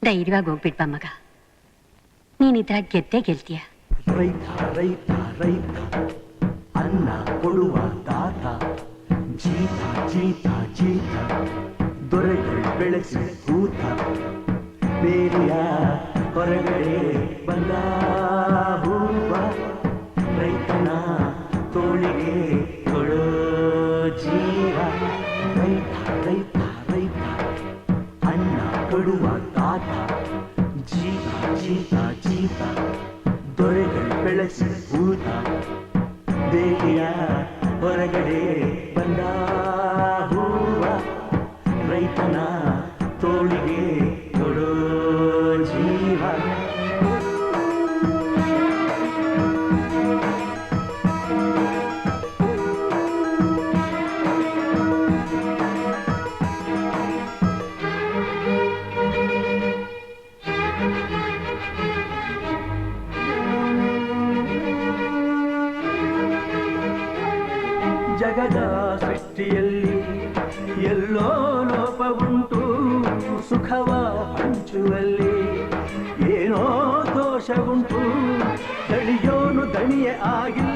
ಧೈರ್ಯವಾಗಿ ಹೋಗ್ಬಿಡ್ಬ ಮಗ. ನೀನಿದ್ರಾಗ ಗೆದ್ದೇ ಗೆಲ್ತೀಯ. ರೈತ ರೈತ ರೈತ ಅನ್ನ ಕೊಡುವ ತಾತ, ಜೀತ ಜೀತ ಜೀತ ದೊರೆಗಳು ಬೆಳೆಸಿ ಕೂತ, ಬೇಲಿಯ ಹೊರಗಡೆ ಬಂದ ಹೂವ, ರೈತನ ತೋಳಿಗೆ ಕೊಡೋ ಜೀವ. ರೈತ ರೈತ ರೈತ ಅನ್ನ ಕೊಡುವ ತಾತ, ಜೀತ ಜೀತ ಜೀತ ದೊರೆಗಳು ಬೆಳೆಸಿ ಭೂತ, ಬೇಲಿಯ ಹೊರಗಡೆ ಬಂದ ಹೂವ, ರೈತನ ತೋಳಿಗೆ ಕೊಡೋ ಜೀವ. ಜಗದ ಸೃಷ್ಟಿಯಲ್ಲಿ ಎಲ್ಲೋ ಲೋಪವುಂಟು, ಸುಖವ ಹಂಚುವಲ್ಲಿ ಏನೋ ದೋಷವುಂಟು, ದಣಿಯೋನು ದಣಿಯೇ ಆಗಿಲ್ಲ